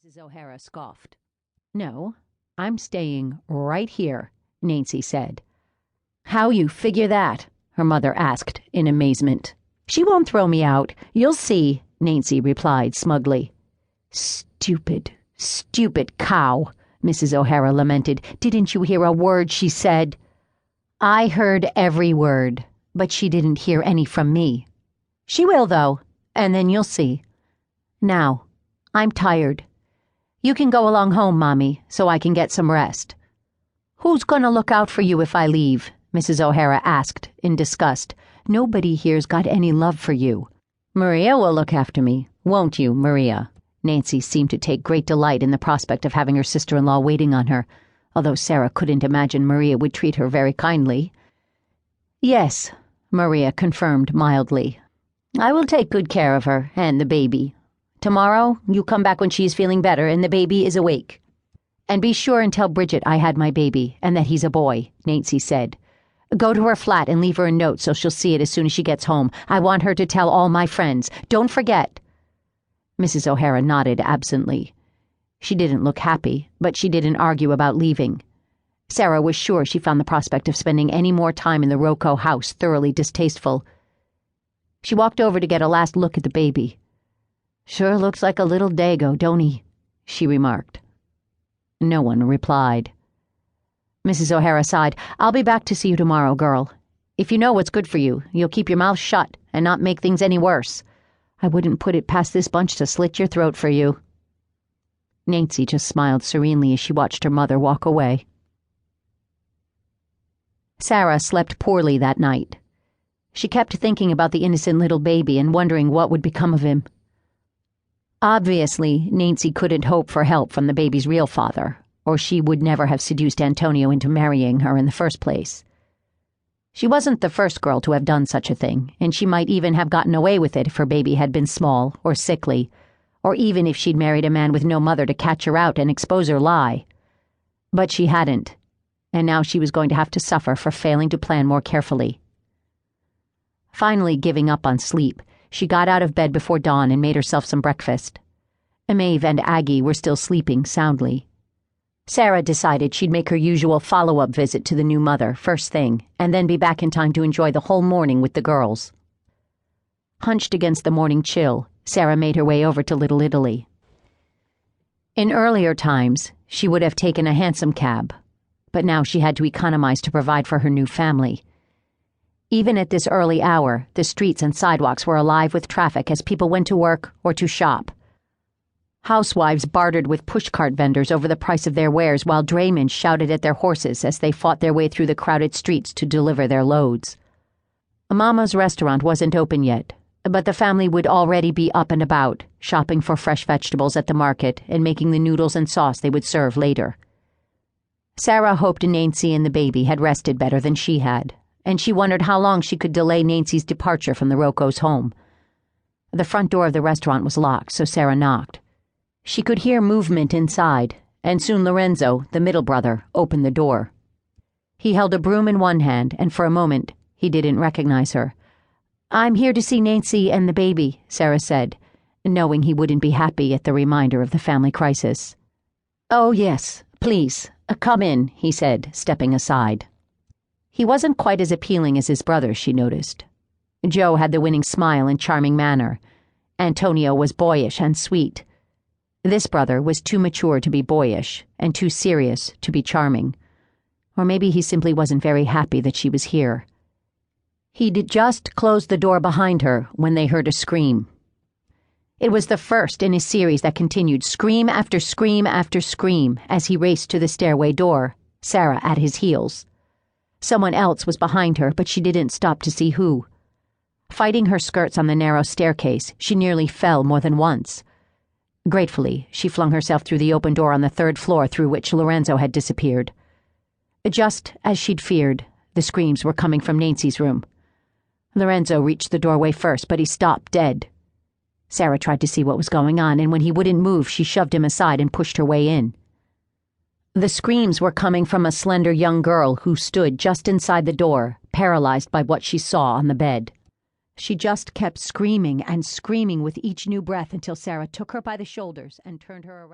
Mrs. O'Hara scoffed. "No, I'm staying right here," Nancy said. "How you figure that?" her mother asked in amazement. "She won't throw me out. You'll see," Nancy replied smugly. Stupid cow," Mrs. O'Hara lamented. "Didn't you hear a word she said?" "I heard every word, but she didn't hear any from me. She will, though, and then you'll see. Now, I'm tired. You can go along home, Mommy, so I can get some rest." "Who's gonna look out for you if I leave?" Mrs. O'Hara asked in disgust. "Nobody here's got any love for you." "Maria will look after me, won't you, Maria?" Nancy seemed to take great delight in the prospect of having her sister-in-law waiting on her, although Sarah couldn't imagine Maria would treat her very kindly. "Yes," Maria confirmed mildly. "I will take good care of her and the baby. Tomorrow, you come back when she is feeling better and the baby is awake. And be sure and tell Bridget I had my baby and that he's a boy," Nancy said. "Go to her flat and leave her a note so she'll see it as soon as she gets home. I want her to tell all my friends. Don't forget." Mrs. O'Hara nodded absently. She didn't look happy, but she didn't argue about leaving. Sarah was sure she found the prospect of spending any more time in the Ruocco house thoroughly distasteful. She walked over to get a last look at the baby. "Sure looks like a little dago, don't he?" she remarked. No one replied. Mrs. O'Hara sighed. "I'll be back to see you tomorrow, girl. If you know what's good for you, you'll keep your mouth shut and not make things any worse. I wouldn't put it past this bunch to slit your throat for you." Nancy just smiled serenely as she watched her mother walk away. Sarah slept poorly that night. She kept thinking about the innocent little baby and wondering what would become of him. Obviously, Nancy couldn't hope for help from the baby's real father, or she would never have seduced Antonio into marrying her in the first place. She wasn't the first girl to have done such a thing, and she might even have gotten away with it if her baby had been small or sickly, or even if she'd married a man with no mother to catch her out and expose her lie. But she hadn't, and now she was going to have to suffer for failing to plan more carefully. Finally giving up on sleep, she got out of bed before dawn and made herself some breakfast. Maeve and Aggie were still sleeping soundly. Sarah decided she'd make her usual follow-up visit to the new mother first thing, and then be back in time to enjoy the whole morning with the girls. Hunched against the morning chill, Sarah made her way over to Little Italy. In earlier times, she would have taken a hansom cab, but now she had to economize to provide for her new family. Even at this early hour, the streets and sidewalks were alive with traffic as people went to work or to shop. Housewives bartered with pushcart vendors over the price of their wares while draymen shouted at their horses as they fought their way through the crowded streets to deliver their loads. Mama's restaurant wasn't open yet, but the family would already be up and about, shopping for fresh vegetables at the market and making the noodles and sauce they would serve later. Sarah hoped Nancy and the baby had rested better than she had, and she wondered how long she could delay Nancy's departure from the Ruoccos' home. The front door of the restaurant was locked, so Sarah knocked. She could hear movement inside, and soon Lorenzo, the middle brother, opened the door. He held a broom in one hand, and for a moment he didn't recognize her. "I'm here to see Nancy and the baby," Sarah said, knowing he wouldn't be happy at the reminder of the family crisis. "Oh, yes, please, come in," he said, stepping aside. He wasn't quite as appealing as his brother, she noticed. Joe had the winning smile and charming manner. Antonio was boyish and sweet. This brother was too mature to be boyish, and too serious to be charming. Or maybe he simply wasn't very happy that she was here. He'd just closed the door behind her when they heard a scream. It was the first in a series that continued scream after scream after scream as he raced to the stairway door, Sarah at his heels. Someone else was behind her, but she didn't stop to see who. Fighting her skirts on the narrow staircase, she nearly fell more than once. Gratefully, she flung herself through the open door on the third floor through which Lorenzo had disappeared. Just as she'd feared, the screams were coming from Nancy's room. Lorenzo reached the doorway first, but he stopped dead. Sarah tried to see what was going on, and when he wouldn't move, she shoved him aside and pushed her way in. The screams were coming from a slender young girl who stood just inside the door, paralyzed by what she saw on the bed. She just kept screaming and screaming with each new breath until Sarah took her by the shoulders and turned her around.